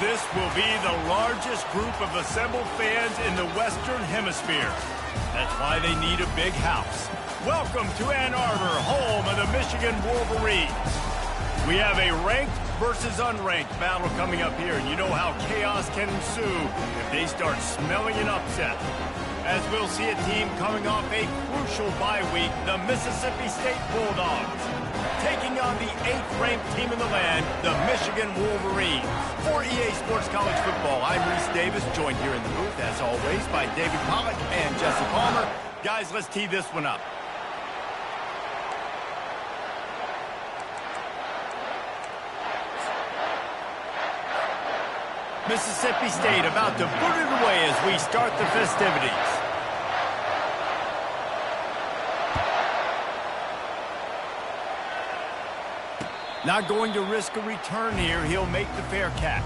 This will be the largest group of assembled fans in the Western Hemisphere. That's why they need a big house. Welcome to Ann Arbor, home of the Michigan Wolverines. We have a ranked versus unranked battle coming up here, and you know how chaos can ensue if they start smelling an upset. As we'll see a team coming off a crucial bye week, the Mississippi State Bulldogs, taking on the 8th-ranked team in the land, the Michigan Wolverines. For EA Sports College Football, I'm Reese Davis, joined here in the booth, as always, by David Pollack and Jesse Palmer. Guys, let's tee this one up. Mississippi State about to boot it away as we start the festivities. Not going to risk a return here. He'll make the fair catch.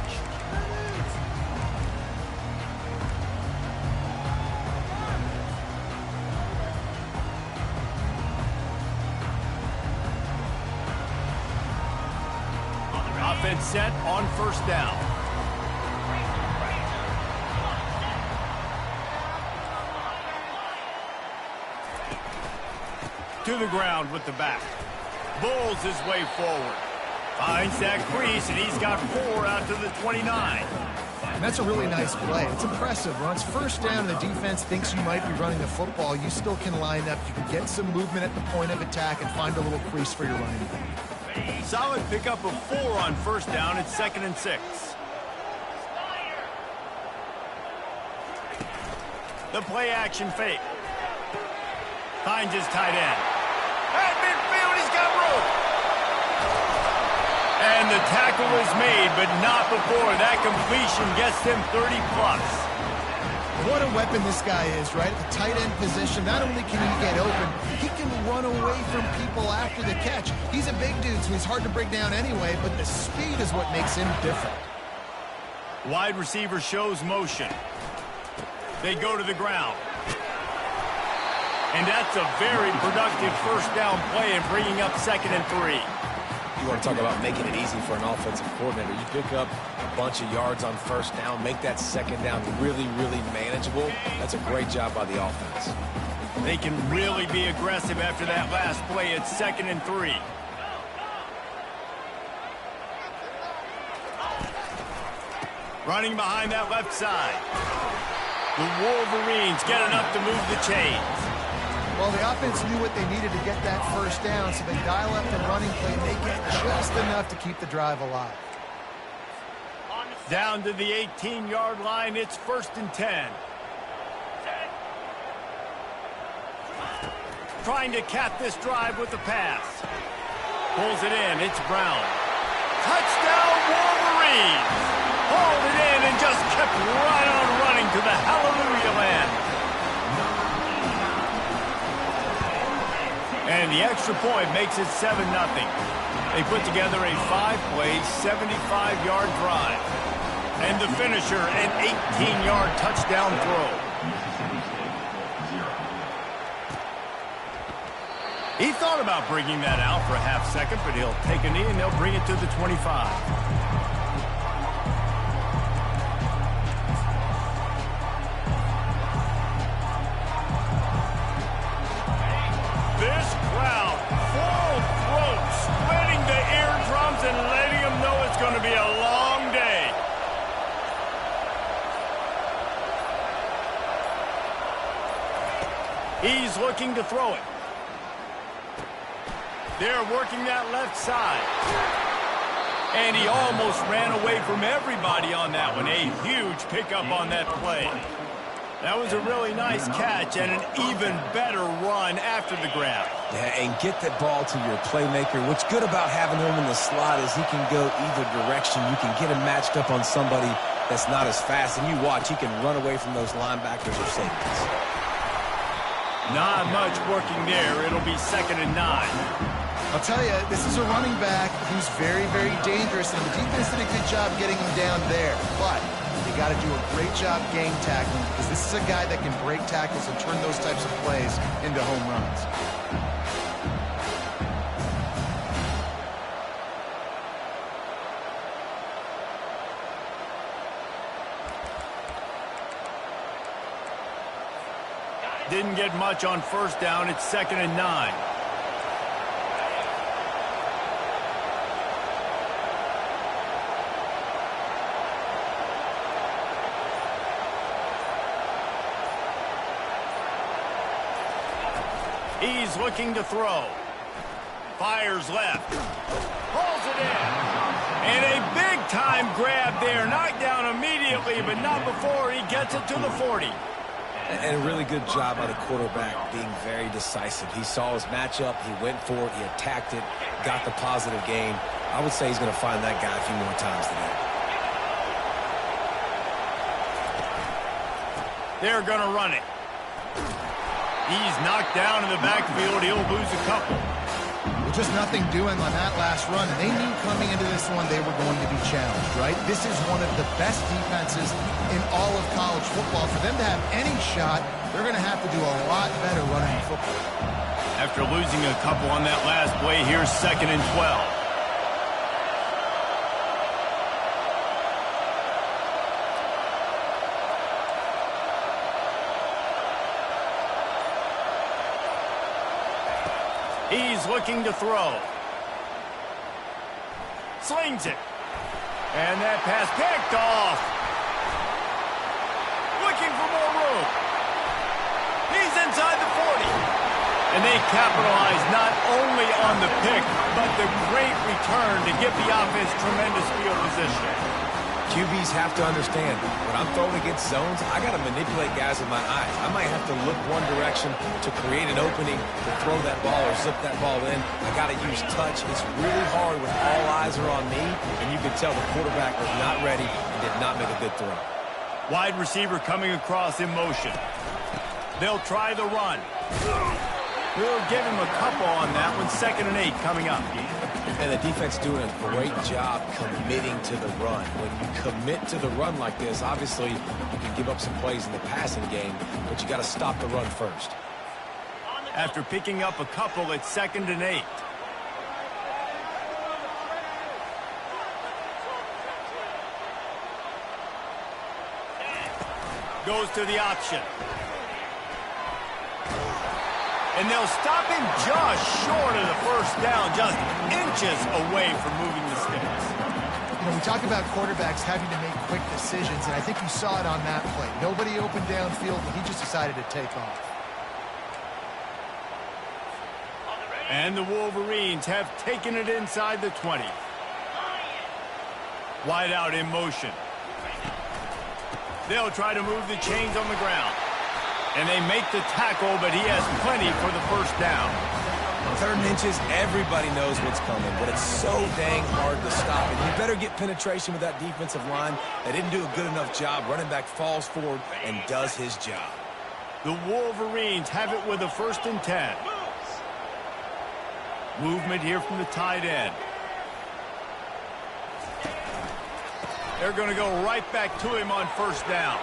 Offense set on first down. To the ground with the back. Bulls his way forward. Finds that crease, and he's got 4 out to the 29. And that's a really nice play. It's impressive. When it's first down and the defense thinks you might be running the football, you still can line up. You can get some movement at the point of attack and find a little crease for your running back. Solid pickup of 4 on first down. It's 2nd and 6. The play action fake. Finds his tight end. At midfield, he's got room. And the tackle is made, but not before that completion gets him 30+. What a weapon this guy is, right? At the tight end position, not only can he get open, he can run away from people after the catch. He's a big dude, so he's hard to bring down anyway, but the speed is what makes him different. Wide receiver shows motion. They go to the ground. And that's a very productive first down play and bringing up 2nd and 3. You want to talk about making it easy for an offensive coordinator. You pick up a bunch of yards on first down, make that 2nd down really, really manageable. That's a great job by the offense. They can really be aggressive after that last play. It's 2nd and 3. Running behind that left side. The Wolverines get enough to move the chains. Well, the offense knew what they needed to get that first down, so they dial up the running play, make it just enough to keep the drive alive. Down to the 18-yard line, it's 1st and 10. Trying to cap this drive with the pass. Pulls it in, it's Brown. Touchdown, Wolverines! Hauled it in and just kept right on running to the hallelujah land. And the extra point makes it 7-0. They put together a 5-play, 75-yard drive. And the finisher, an 18-yard touchdown throw. He thought about bringing that out for a half second, but he'll take a knee and they'll bring it to the 25. This crowd, full throat, splitting the eardrums and letting them know it's going to be a long day. He's looking to throw it. They're working that left side. And he almost ran away from everybody on that one. A huge pickup on that play. That was a really nice catch and an even better run after the grab. Yeah, and get that ball to your playmaker. What's good about having him in the slot is he can go either direction. You can get him matched up on somebody that's not as fast. And you watch, he can run away from those linebackers or safeties. Not much working there. It'll be 2nd and 9. I'll tell you, this is a running back who's very, very dangerous, and the defense did a good job getting him down there. But you got to do a great job game tackling, because this is a guy that can break tackles and turn those types of plays into home runs. get much on first down. It's 2nd and 9. He's looking to throw. Fires left. Pulls it in. And a big-time grab there. Knocked down immediately, but not before he gets it to the 40. And a really good job by the quarterback being very decisive. He saw his matchup. He went for it. He attacked it. Got the positive gain. I would say he's going to find that guy a few more times today. They're going to run it. He's knocked down in the backfield. He'll lose a couple. Well, just nothing doing on that last run. And they knew coming into this one they were going to be challenged, right? This is one of the best defenses in all of college football. For them to have any shot, they're going to have to do a lot better running the football. After losing a couple on that last play, here's 2nd and 12. He's looking to throw. Slings it. And that pass picked off. Looking for more room. He's inside the 40. And they capitalize not only on the pick, but the great return to give the offense tremendous field position. QBs have to understand, when I'm throwing against zones, I got to manipulate guys with my eyes. I might have to look one direction to create an opening to throw that ball or zip that ball in. I got to use touch. It's really hard when all eyes are on me, and you can tell the quarterback was not ready and did not make a good throw. Wide receiver coming across in motion. They'll try the run. We'll give him a couple on that one. 2nd and 8 coming up. And the defense doing a great job committing to the run. When you commit to the run like this, obviously you can give up some plays in the passing game, but you got to stop the run first. After picking up a couple, it's 2nd and 8. Goes to the option. And they'll stop him just short of the first down, just inches away from moving the sticks. You know, we talk about quarterbacks having to make quick decisions, and I think you saw it on that play. Nobody opened downfield, and he just decided to take off. And the Wolverines have taken it inside the 20. Wide out in motion. They'll try to move the chains on the ground. And they make the tackle, but he has plenty for the first down. 3rd and inches, everybody knows what's coming, but it's so dang hard to stop it. You better get penetration with that defensive line. They didn't do a good enough job. Running back falls forward and does his job. The Wolverines have it with a 1st and 10. Movement here from the tight end. They're going to go right back to him on first down.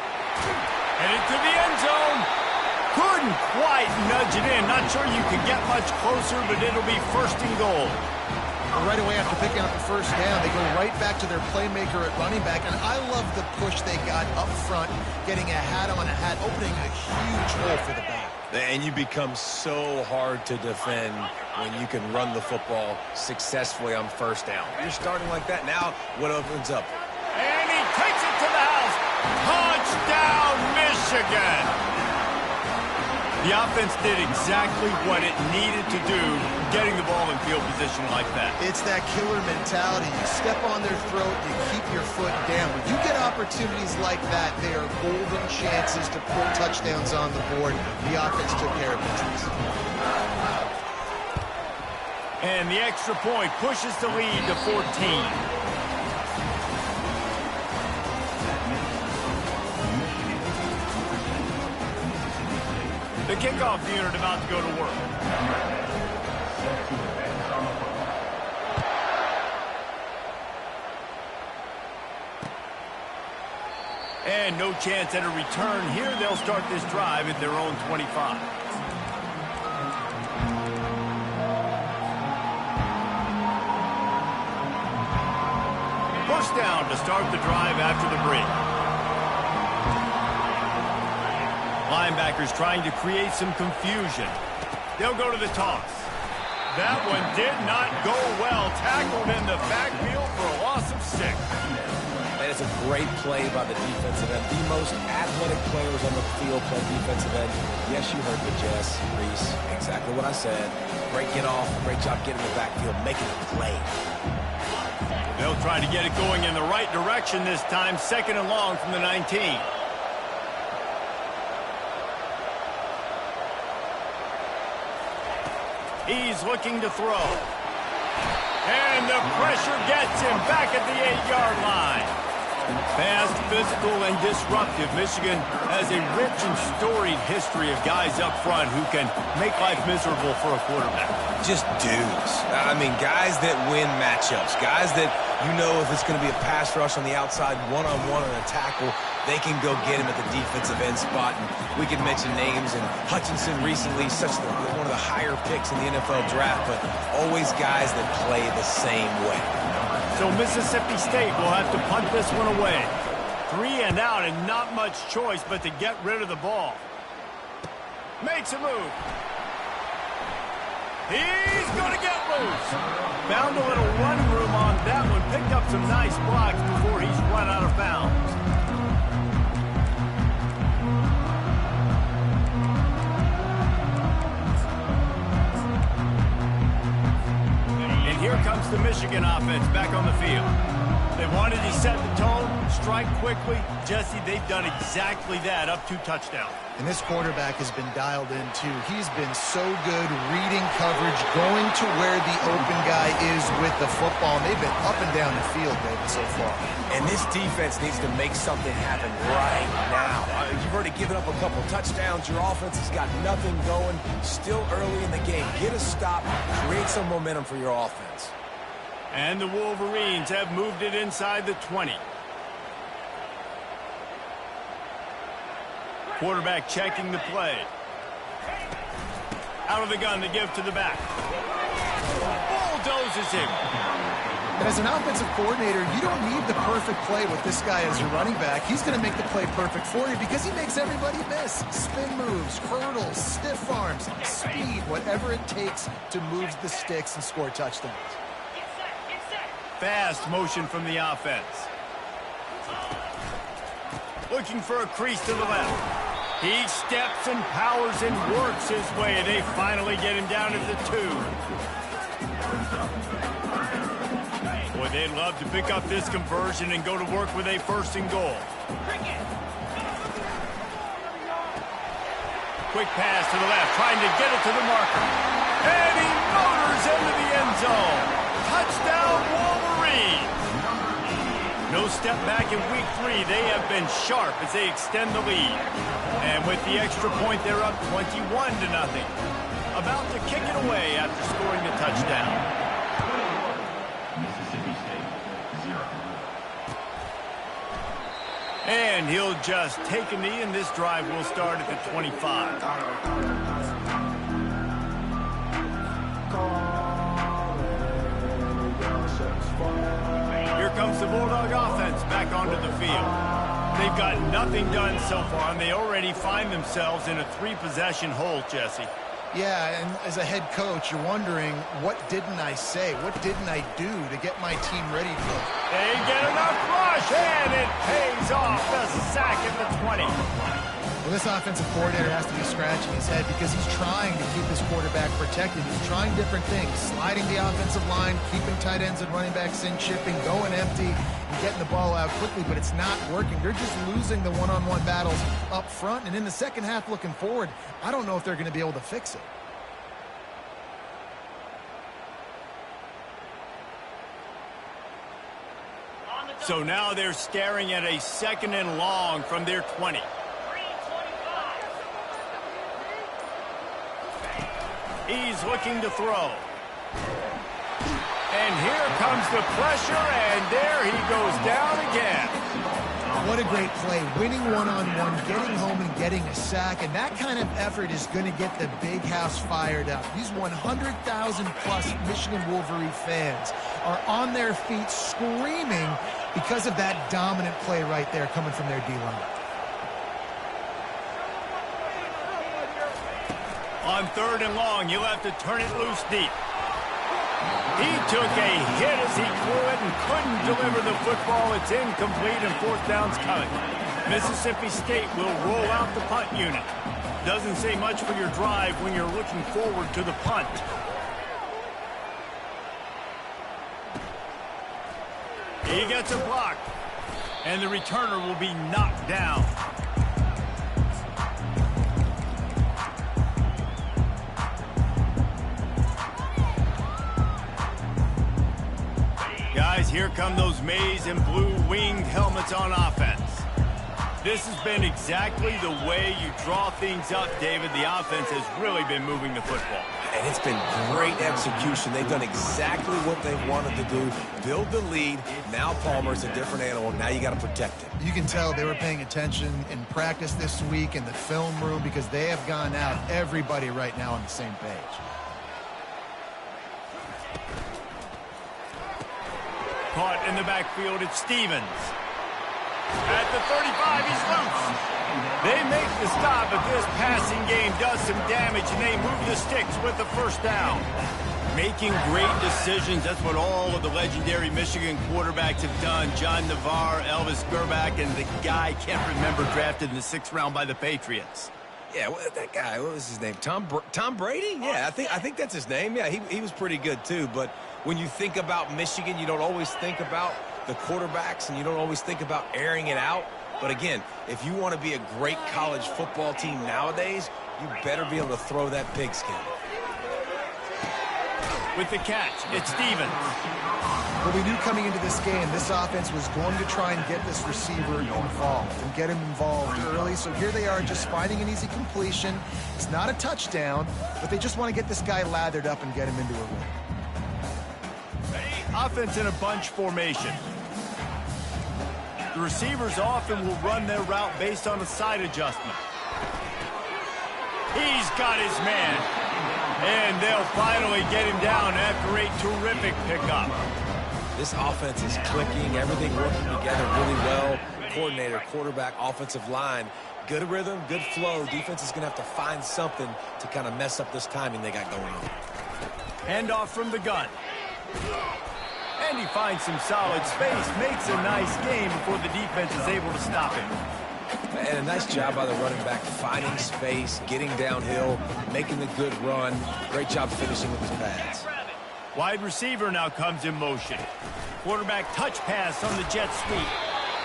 Headed to the end zone. Couldn't quite nudge it in. Not sure you can get much closer, but it'll be 1st and goal. Well, right away after picking up the first down, they go right back to their playmaker at running back. And I love the push they got up front, getting a hat on a hat, opening a huge hole for the back. And you become so hard to defend when you can run the football successfully on first down. You're starting like that. Now, what opens up? And he takes it to the house. Touchdown, Michigan! The offense did exactly what it needed to do, getting the ball in field position like that. It's that killer mentality. You step on their throat, you keep your foot down. When you get opportunities like that, they are golden chances to put touchdowns on the board. The offense took care of business. And the extra point pushes the lead to 14. The kickoff unit about to go to work. And no chance at a return here. They'll start this drive at their own 25. First down to start the drive after the break. Linebackers trying to create some confusion. They'll go to the toss. That one did not go well. Tackled in the backfield for a loss of 6. And it's a great play by the defensive end. The most athletic players on the field play defensive end. Yes, you heard me, Jess, Reese. Exactly what I said. Great get off. Great job getting in the backfield, making a play. They'll try to get it going in the right direction this time. 2nd and long from the 19. He's looking to throw. And the pressure gets him back at the 8-yard line. Fast, physical, and disruptive. Michigan has a rich and storied history of guys up front who can make life miserable for a quarterback. Just dudes. I mean, guys that win matchups. Guys that, you know, if it's going to be a pass rush on the outside, one-on-one on a tackle, they can go get him at the defensive end spot. And we can mention names, and Hutchinson recently, one of the higher picks in the NFL draft, but always guys that play the same way. So Mississippi State will have to punt this one away. 3 and out, and not much choice but to get rid of the ball. Makes a move. He's going to get loose. Found a little run room on that one. Picked up some nice blocks before he's run out of bounds. And here comes the Michigan offense back on the field. They wanted to set the tone, strike quickly. Jesse, they've done exactly that, up 2 touchdowns. And this quarterback has been dialed in, too. He's been so good reading coverage, going to where the open guy is with the football. And they've been up and down the field, David, so far. And this defense needs to make something happen right now. You've already given up a couple touchdowns. Your offense has got nothing going. Still early in the game. Get a stop. Create some momentum for your offense. And the Wolverines have moved it inside the 20. Quarterback checking the play. Out of the gun to give to the back. Bulldozes him. And as an offensive coordinator, you don't need the perfect play with this guy as your running back. He's going to make the play perfect for you because he makes everybody miss. Spin moves, hurdles, stiff arms, speed, whatever it takes to move the sticks and score touchdowns. Fast motion from the offense. Looking for a crease to the left. He steps and powers and works his way. They finally get him down to the 2. Boy, they'd love to pick up this conversion and go to work with a 1st and goal. Quick pass to the left, trying to get it to the marker. And he motors into the end zone. Touchdown, Wolverines! No step back in week 3. They have been sharp as they extend the lead. And with the extra point, they're up 21-0. About to kick it away after scoring the touchdown. Mississippi State, 0. And he'll just take a knee, and this drive will start at the 25. Here comes the Bulldog offense back onto the field. They've got nothing done so far, and they already find themselves in a 3-possession hole, Jesse. Yeah, and as a head coach, you're wondering, what didn't I say? What didn't I do to get my team ready to go? They get enough rush, and it pays off. The sack at the 20. Well, this offensive coordinator has to be scratching his head because he's trying to keep his quarterback protected. He's trying different things, sliding the offensive line, keeping tight ends and running backs in, chipping, going empty, and getting the ball out quickly, but it's not working. They're just losing the one-on-one battles up front, and in the second half looking forward, I don't know if they're going to be able to fix it. So now they're staring at a 2nd and long from their 20. He's looking to throw. And here comes the pressure, and there he goes down again. What a great play. Winning one-on-one, getting home and getting a sack, and that kind of effort is going to get the big house fired up. These 100,000-plus Michigan Wolverine fans are on their feet screaming because of that dominant play right there coming from their D-line. On 3rd and long, you'll have to turn it loose deep. He took a hit as he threw it and couldn't deliver the football. It's incomplete and 4th down's coming. Mississippi State will roll out the punt unit. Doesn't say much for your drive when you're looking forward to the punt. He gets a block, and the returner will be knocked down. Guys, here come those maize and blue winged helmets on offense. This has been exactly the way you draw things up, David. The offense has really been moving the football. And it's been great execution. They've done exactly what they wanted to do. Build the lead. Now Palmer's a different animal. Now you got to protect him. You can tell they were paying attention in practice this week in the film room because they have gone out, everybody right now on the same page. Caught in the backfield, it's Stevens. At the 35, he's loose. They make the stop, but this passing game does some damage, and they move the sticks with the 1st down. Making great decisions, that's what all of the legendary Michigan quarterbacks have done. John Navarre, Elvis Gerbach, and the guy, can't remember, drafted in the 6th round by the Patriots. Yeah, that guy, what was his name? Tom Brady? Yeah, I think that's his name. Yeah, he was pretty good too. But when you think about Michigan, you don't always think about the quarterbacks, and you don't always think about airing it out. But again, if you want to be a great college football team nowadays, you better be able to throw that pigskin. With the catch, it's Stevens. Well, we knew coming into this game, this offense was going to try and get this receiver involved and get him involved early. So here they are just finding an easy completion. It's not a touchdown, but they just want to get this guy lathered up and get him into a win. Offense in a bunch formation. The receivers often will run their route based on a side adjustment. He's got his man. And they'll finally get him down after a terrific pickup. This offense is clicking, everything working together really well. Coordinator, quarterback, offensive line, good rhythm, good flow. Defense is going to have to find something to kind of mess up this timing they got going on. Handoff from the gun. And he finds some solid space, makes a nice game before the defense is able to stop him. And a nice job by the running back, finding space, getting downhill, making the good run. Great job finishing with his pads. Wide receiver now comes in motion. Quarterback touch pass on the jet sweep.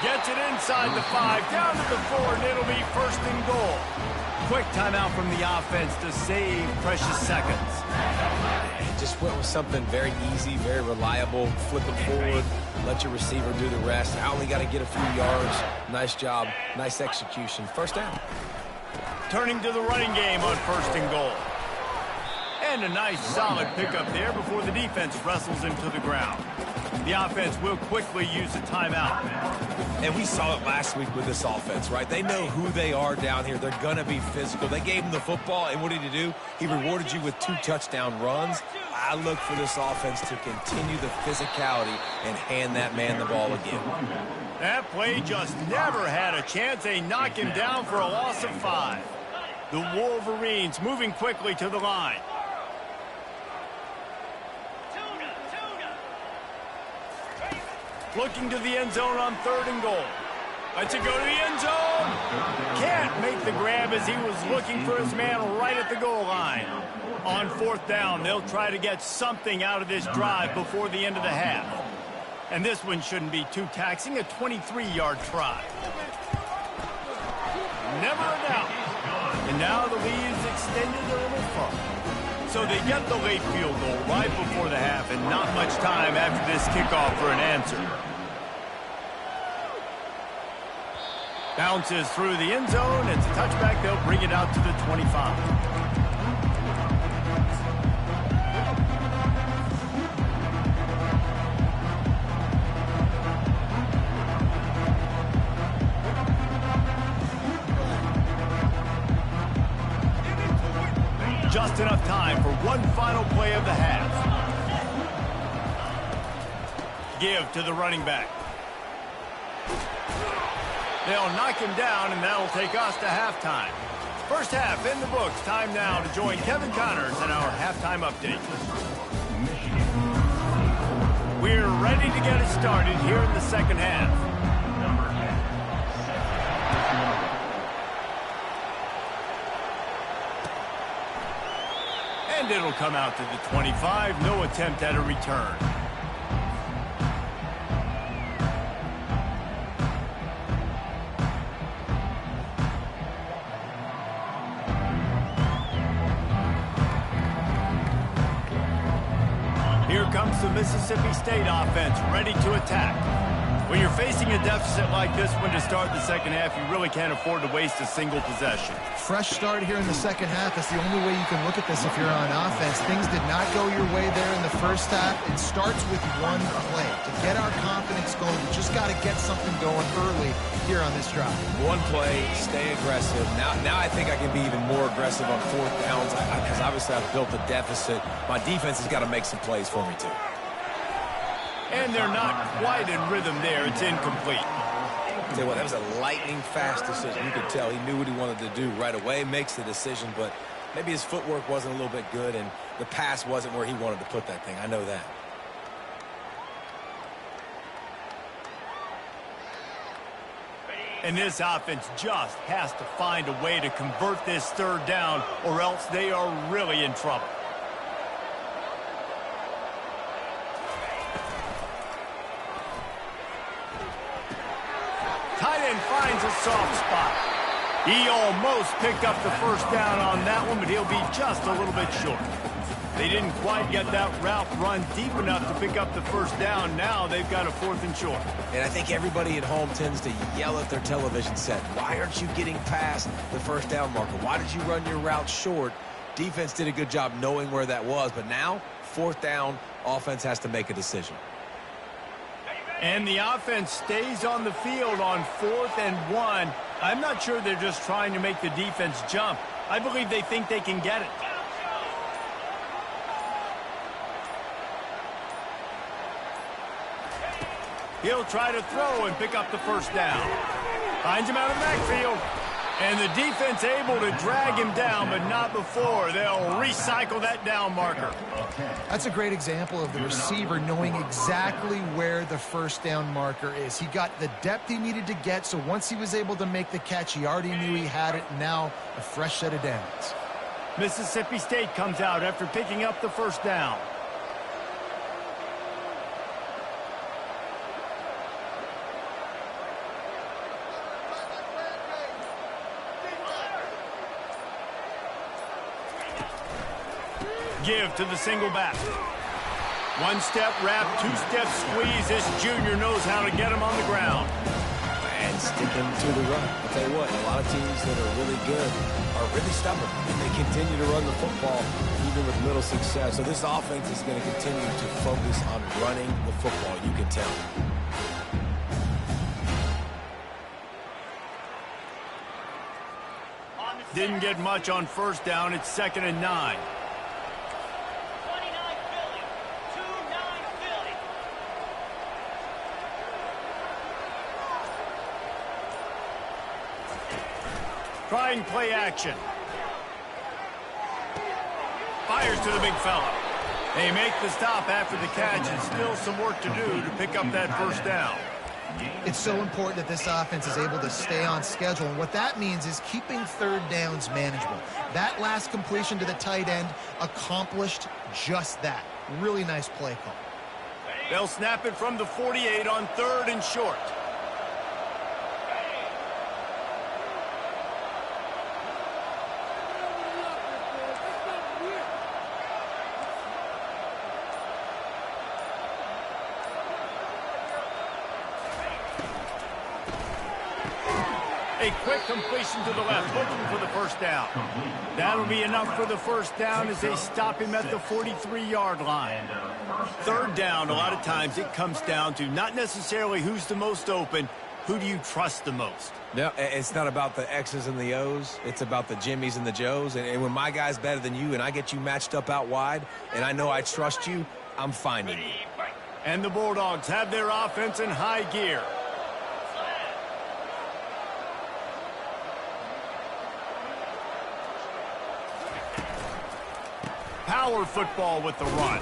Gets it inside the 5, down to the 4, and it'll be 1st and goal. Quick timeout from the offense to save precious seconds. Just went with something very easy, very reliable. Flip it forward, let your receiver do the rest. I only got to get a few yards. Nice job, nice execution. 1st down. Turning to the running game on 1st and goal. And a nice solid pickup there before the defense wrestles him to the ground. The offense will quickly use a timeout. And we saw it last week with this offense, right? They know who they are down here. They're going to be physical. They gave him the football, and what did he do? He rewarded you with 2 touchdown runs. I look for this offense to continue the physicality and hand that man the ball again. That play just never had a chance. They knock him down for a loss of 5. The Wolverines moving quickly to the line. Looking to the end zone on 3rd and goal. Lets it go to the end zone. Can't make the grab as he was looking for his man right at the goal line. On 4th down, they'll try to get something out of this drive before the end of the half. And this one shouldn't be too taxing, a 23-yard try. Never a doubt. And now the lead is extended a little further. So they get the late field goal right before the half, and not much time after this kickoff for an answer. Bounces through the end zone. It's a touchback. They'll bring it out to the 25. Just enough time for one final play of the half. Give to the running back. They'll knock him down, and that'll take us to halftime. First half in the books. Time now to join Kevin Connors in our halftime update. We're ready to get it started here in the second half. Number 10. And it'll come out to the 25. No attempt at a return. Here comes the Mississippi State offense, ready to attack. When you're facing a deficit like this one to start the second half, you really can't afford to waste a single possession. Fresh start here in the second half. That's the only way you can look at this if you're on offense. Things did not go your way there in the first half. It starts with one play. To get our confidence going, we just got to get something going early here on this drive. One play, stay aggressive. Now I think I can be even more aggressive on fourth downs because obviously I've built a deficit. My defense has got to make some plays for me too. And they're not quite in rhythm there. It's incomplete. Tell you what, that was a lightning fast decision. You could tell he knew what he wanted to do right away, makes the decision, but maybe his footwork wasn't a little bit good and the pass wasn't where he wanted to put that thing. I know that. And this offense just has to find a way to convert this third down, or else they are really in trouble. Tight end finds a soft spot. He almost picked up the first down on that one, but he'll be just a little bit short. They didn't quite get that route run deep enough to pick up the first down. Now they've got a 4th and short. And I think everybody at home tends to yell at their television set. Why aren't you getting past the first down marker? Why did you run your route short? Defense did a good job knowing where that was, but now, 4th down, offense has to make a decision. And the offense stays on the field on 4th and 1. I'm not sure they're just trying to make the defense jump. I believe they think they can get it. He'll try to throw and pick up the first down. Finds him out of the backfield. And the defense able to drag him down, but not before. They'll recycle that down marker. That's a great example of the receiver knowing exactly where the first down marker is. He got the depth he needed to get, so once he was able to make the catch, he already knew he had it. Now a fresh set of downs. Mississippi State comes out after picking up the first down. Give to the single back. One-step wrap, two-step squeeze. This junior knows how to get him on the ground. And sticking to the run. I'll tell you what, a lot of teams that are really good are really stubborn. And they continue to run the football even with little success. So this offense is going to continue to focus on running the football, you can tell. Didn't get much on first down. It's 2nd and 9. Trying play action. Fires to the big fella. They make the stop after the catch, and still some work to do to pick up that first down. It's so important that this offense is able to stay on schedule, and what that means is keeping third downs manageable. That last completion to the tight end accomplished just that. Really nice play call. They'll snap it from the 48 on 3rd and short. A quick completion to the left, looking for the first down. That'll be enough for the first down as they stop him at the 43-yard line. 3rd down, a lot of times it comes down to not necessarily who's the most open, who do you trust the most? Yeah, it's not about the X's and the O's. It's about the Jimmys and the Joes. And when my guy's better than you and I get you matched up out wide and I know I trust you, I'm finding you. And the Bulldogs have their offense in high gear. power football with the run.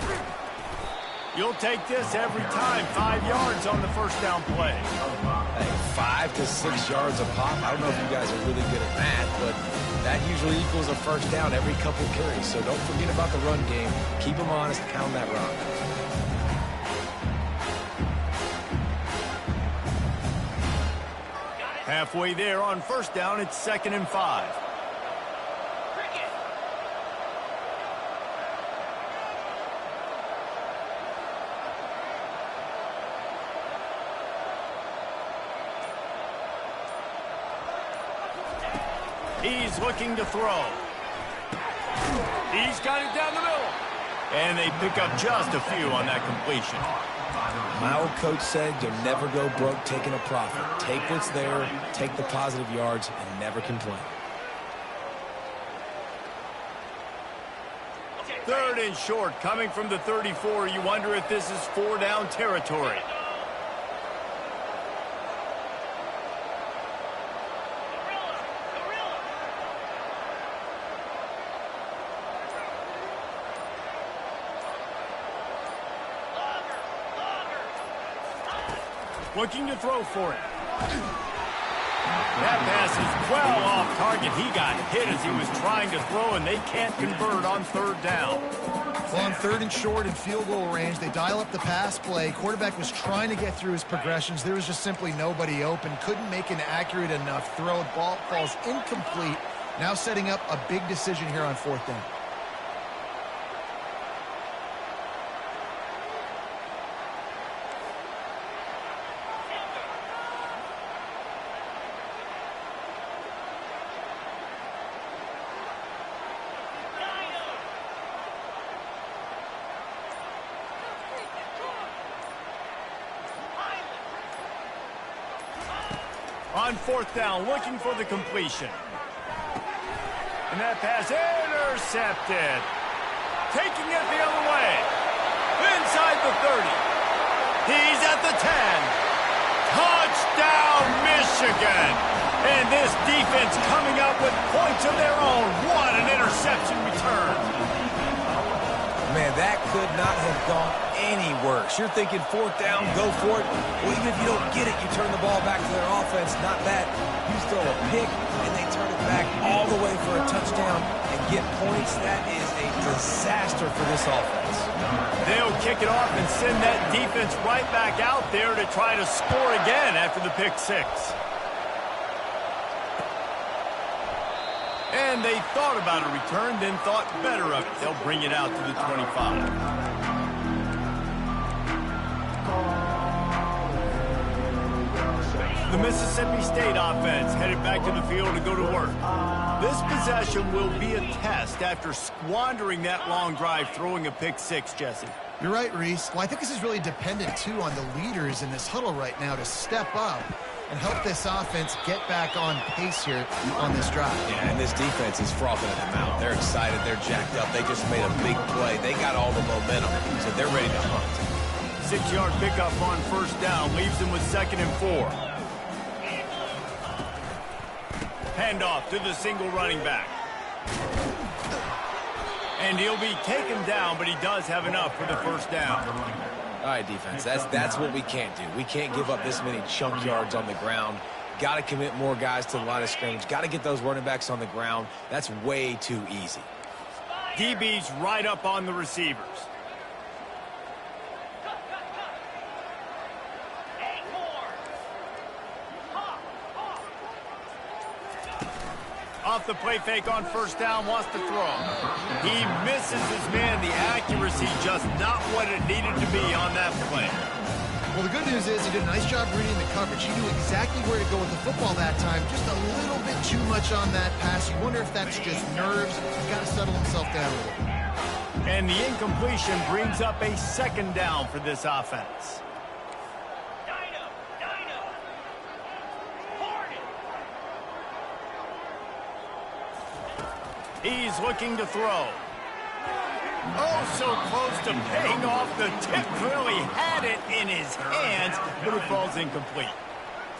You'll take this every time. 5 yards on the first down play. Hey, 5 to 6 yards a pop. I don't know if you guys are really good at math, but that usually equals a first down every couple carries. So don't forget about the run game. Keep them honest, pound that rock. Halfway there on first down, it's 2nd and 5. He's looking to throw. He's got it down the middle. And they pick up just a few on that completion. My old coach said you'll never go broke taking a profit. Take what's there, take the positive yards, and never complain. 3rd and short, coming from the 34. You wonder if this is 4-down territory. Looking to throw for it. That pass is well off target. He got hit as he was trying to throw, and they can't convert on 3rd down. Well, on 3rd and short and field goal range, they dial up the pass play. Quarterback was trying to get through his progressions. There was just simply nobody open. Couldn't make an accurate enough throw. Ball falls incomplete. Now setting up a big decision here on 4th down. On 4th down, looking for the completion. And that pass intercepted. Taking it the other way. Inside the 30. He's at the 10. Touchdown, Michigan. And this defense coming up with points of their own. What an interception return. Man, that could not have gone any worse. You're thinking 4th down, go for it. Well, even if you don't get it, you turn the ball back to their offense. Not that. You throw a pick, and they turn it back all the way for a touchdown and get points. That is a disaster for this offense. They'll kick it off and send that defense right back out there to try to score again after the pick 6. And they thought about a return, then thought better of it. They'll bring it out to the 25. The Mississippi State offense headed back to the field to go to work. This possession will be a test after squandering that long drive, throwing a pick 6, Jesse. You're right, Reese. Well, I think this is really dependent, too, on the leaders in this huddle right now to step up and help this offense get back on pace here on this drive. Yeah, and this defense is frothing at the mouth. They're excited. They're jacked up. They just made a big play. They got all the momentum, so they're ready to hunt. 6-yard pickup on 1st down leaves them with 2nd and 4. Handoff to the single running back. And he'll be taken down, but he does have enough for the 1st down. All right, defense, that's what we can't do. We can't give up this many chunk yards on the ground. Got to commit more guys to the line of scrimmage. Got to get those running backs on the ground. That's way too easy. DB's right up on the receivers. Off the play fake on 1st down, wants to throw. He misses his man. The accuracy just not what it needed to be on that play. Well, the good news is he did a nice job reading the coverage. He knew exactly where to go with the football that time. Just a little bit too much on that pass. You wonder if that's just nerves. He's got to settle himself down a little bit. And the incompletion brings up a 2nd down for this offense. He's looking to throw. Oh, so close to paying off the tip. Really had it in his hands, but it falls incomplete.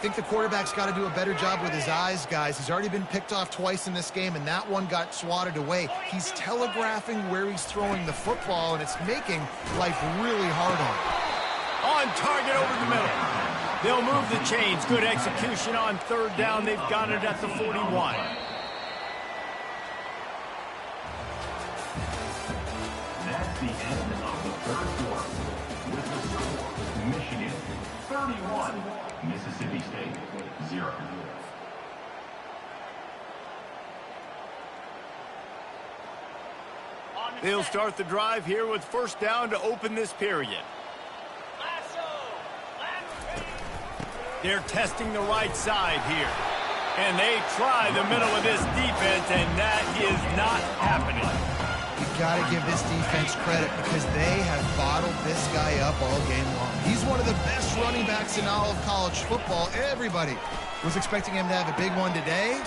think the quarterback's got to do a better job with his eyes, guys. He's already been picked off twice in this game, and that one got swatted away. He's telegraphing where he's throwing the football, and it's making life really hard on him. On target over the middle. They'll move the chains. Good execution on third down. They've got it at the 41. That's the end of the third quarter. With the score, Michigan 31, Mississippi State 0. They'll start the drive here with first down to open this period. They're testing the right side here. And they try the middle of this defense, and that is not happening. You've got to give this defense credit because they have bottled this guy up all game long. He's one of the best running backs in all of college football. Everybody was expecting him to have a big one today.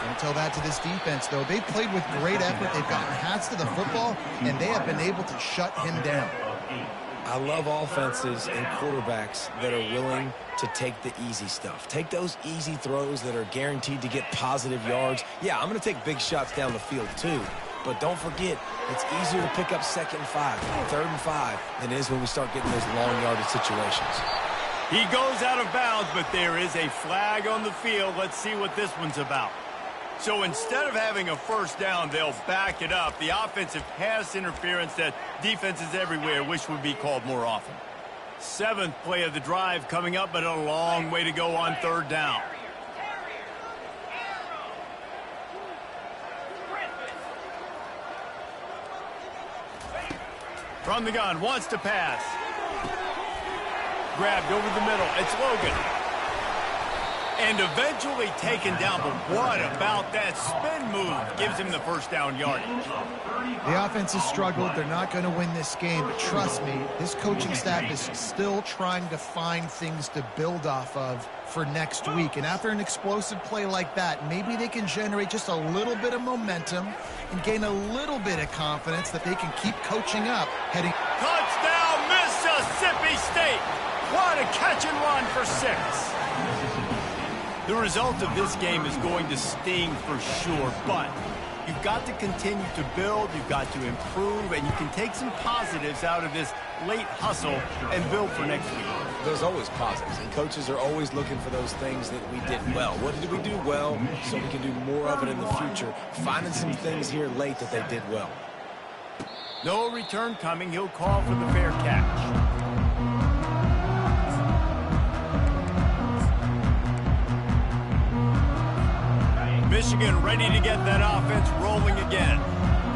Don't tell that to this defense, though. They played with great effort. They've gotten hats to the football, and they have been able to shut him down. I love offenses and quarterbacks that are willing to take the easy stuff. Take those easy throws that are guaranteed to get positive yards. Yeah, I'm going to take big shots down the field too. But don't forget, it's easier to pick up 2nd and 5, 3rd and 5 than it is when we start getting those long yardage situations. He goes out of bounds, but there is a flag on the field. Let's see what this one's about. So instead of having a first down, they'll back it up. The offensive pass interference that defenses everywhere wish would be called more often. 7th play of the drive coming up, but a long way to go on third down. From the gun, wants to pass. Grabbed over the middle. It's Logan. And eventually taken down, but what about that spin move? Gives him the first down yardage. The offense has struggled. They're not going to win this game, but trust me, this coaching staff is still trying to find things to build off of for next week. And after an explosive play like that, maybe they can generate just a little bit of momentum and gain a little bit of confidence that they can keep coaching up. Touchdown, Mississippi State! What a catch and run for 6. The result of this game is going to sting for sure, but you've got to continue to build, you've got to improve, and you can take some positives out of this late hustle and build for next week. There's always positives, and coaches are always looking for those things that we did well. What did we do well so we can do more of it in the future? Finding some things here late that they did well. No return coming. He'll call for the fair catch. Michigan ready to get that offense rolling again.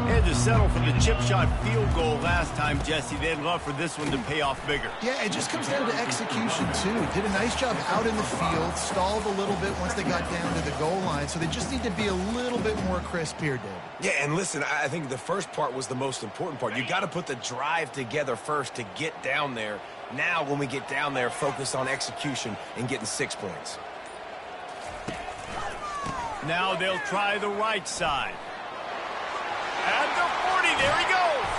They had to settle for the chip shot field goal last time, Jesse. They'd love for this one to pay off bigger. Yeah, it just comes down to execution, too. Did a nice job out in the field, stalled a little bit once they got down to the goal line, so they just need to be a little bit more crisp here, Dave. Yeah, and listen, I think the first part was the most important part. You got to put the drive together first to get down there. Now, when we get down there, focus on execution and getting 6 points. Now they'll try the right side. At the 40, there he goes.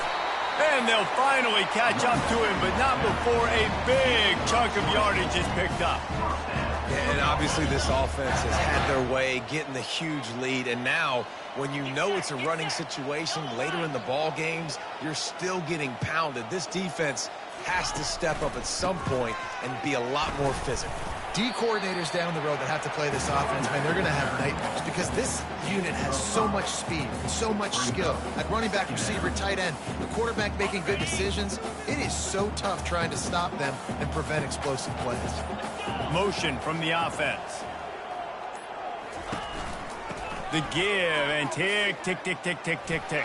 And they'll finally catch up to him, but not before a big chunk of yardage is picked up. Yeah, and obviously this offense has had their way, getting the huge lead. And now, when you know it's a running situation later in the ball games, you're still getting pounded. This defense has to step up at some point and be a lot more physical. D coordinators down the road that have to play this offense, man, they're going to have nightmares because this unit has so much speed and so much skill. At running back, receiver, tight end, the quarterback making good decisions. It is so tough trying to stop them and prevent explosive plays. Motion from the offense. The give and tick, tick, tick, tick, tick, tick, tick.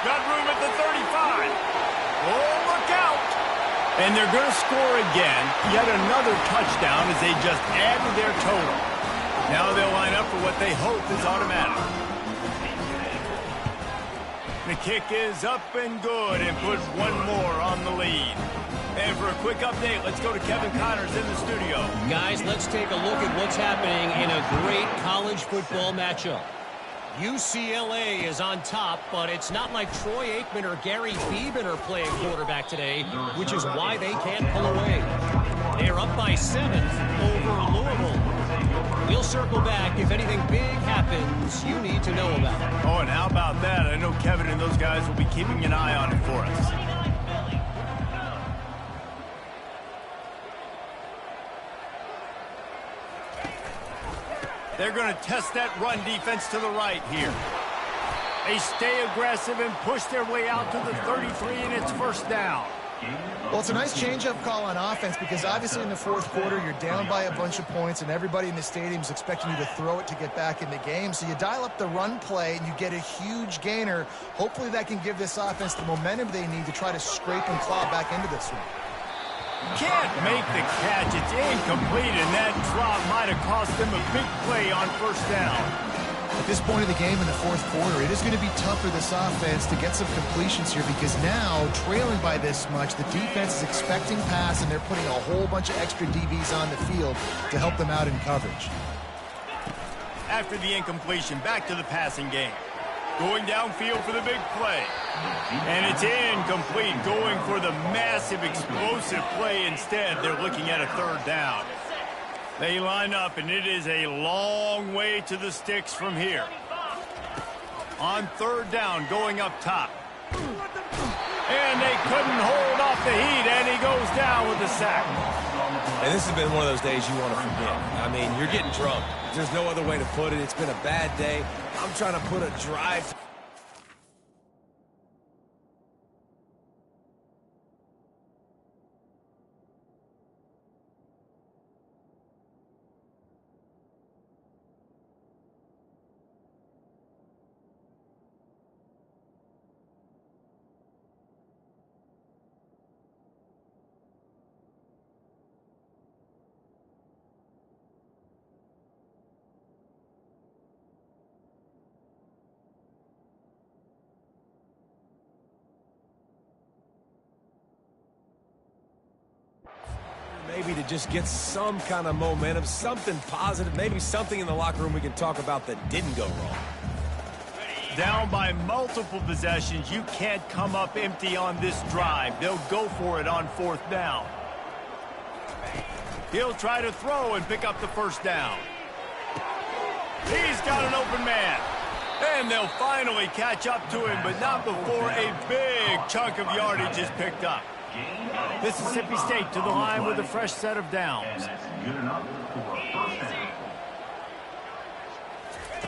Got room at the 35. Oh, look out. And they're going to score again. Yet another touchdown as they just added their total. Now they'll line up for what they hope is automatic. The kick is up and good and puts one more on the lead. And for a quick update, let's go to Kevin Connors in the studio. Guys, let's take a look at what's happening in a great college football matchup. UCLA is on top, but it's not like Troy Aikman or Gary Beeman are playing quarterback today, which is why they can't pull away. They're up by 7 over Louisville. We'll circle back if anything big happens you need to know about. Oh, and how about that? I know Kevin and those guys will be keeping an eye on it for us. They're going to test that run defense to the right here. They stay aggressive and push their way out to the 33, and it's first down. Well, it's a nice change-up call on offense because obviously in the fourth quarter you're down by a bunch of points and everybody in the stadium is expecting you to throw it to get back in the game. So you dial up the run play and you get a huge gainer. Hopefully that can give this offense the momentum they need to try to scrape and claw back into this one. Can't make the catch. It's incomplete, and that drop might have cost them a big play on first down. At this point of the game in the fourth quarter, it is going to be tough for this offense to get some completions here because now, trailing by this much, the defense is expecting pass, and they're putting a whole bunch of extra DBs on the field to help them out in coverage. After the incompletion, back to the passing game. Going downfield for the big play. And it's incomplete, going for the massive explosive play instead. They're looking at a third down. They line up, and it is a long way to the sticks from here. On third down, going up top. And they couldn't hold off the heat, and he goes down with the sack. And this has been one of those days you want to forget. I mean, you're getting drunk. There's no other way to put it. It's been a bad day. I'm trying to put a drive. Maybe to just get some kind of momentum, something positive, maybe something in the locker room we can talk about that didn't go wrong. Down by multiple possessions, you can't come up empty on this drive. They'll go for it on fourth down. He'll try to throw and pick up the first down. He's got an open man. And they'll finally catch up to him, but not before a big chunk of yardage is picked up. Mississippi State to the line with a fresh set of downs.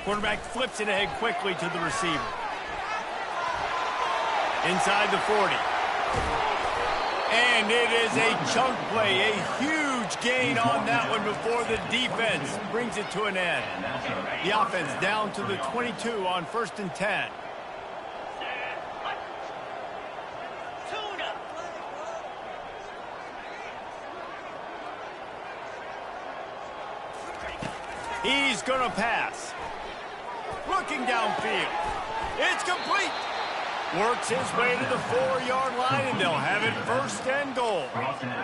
Quarterback flips it ahead quickly to the receiver. Inside the 40. And it is a chunk play, a huge gain on that one before the defense brings it to an end. The offense down to the 22 on 1st and 10. He's going to pass. Looking downfield. It's complete. Works his way to the 4-yard line, and they'll have it 1st and goal.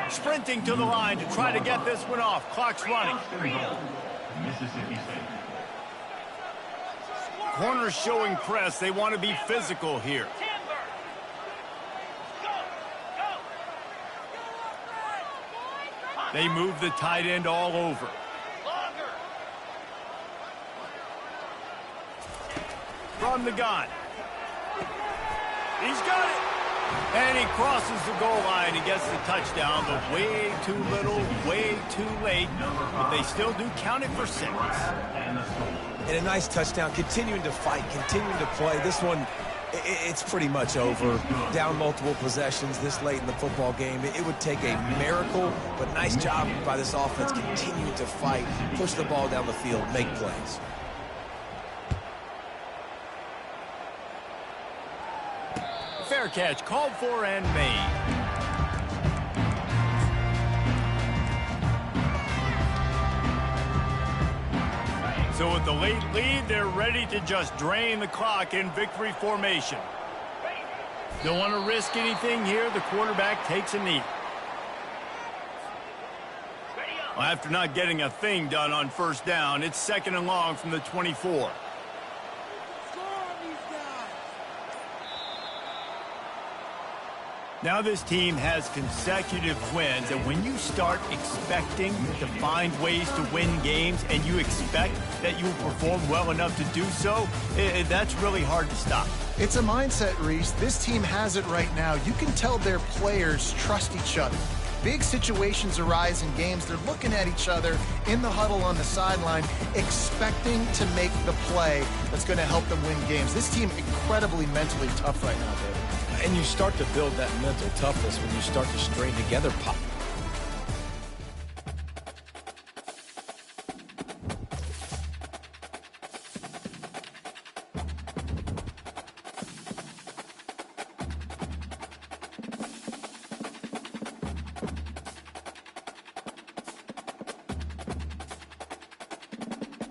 Sprinting to the line to try to get this one off. Clock's running. Corners showing press. They want to be physical here. They move the tight end all over. From the gun. He's got it. And he crosses the goal line and gets the touchdown, but way too little, way too late. But they still do count it for 6. And a nice touchdown, continuing to fight, continuing to play. This one, it's pretty much over. Down multiple possessions this late in the football game. It would take a miracle, but nice job by this offense continuing to fight, push the ball down the field, make plays. Fair catch called for and made. So with the late lead, they're ready to just drain the clock in victory formation. Don't want to risk anything here. The quarterback takes a knee. Well, after not getting a thing done on 1st down, it's 2nd and long from the 24. Now this team has consecutive wins, and when you start expecting to find ways to win games and you expect that you will perform well enough to do so, that's really hard to stop. It's a mindset, Reese. This team has it right now. You can tell their players trust each other. Big situations arise in games. They're looking at each other in the huddle on the sideline, expecting to make the play that's going to help them win games. This team incredibly mentally tough right now, David. And you start to build that mental toughness when you start to string together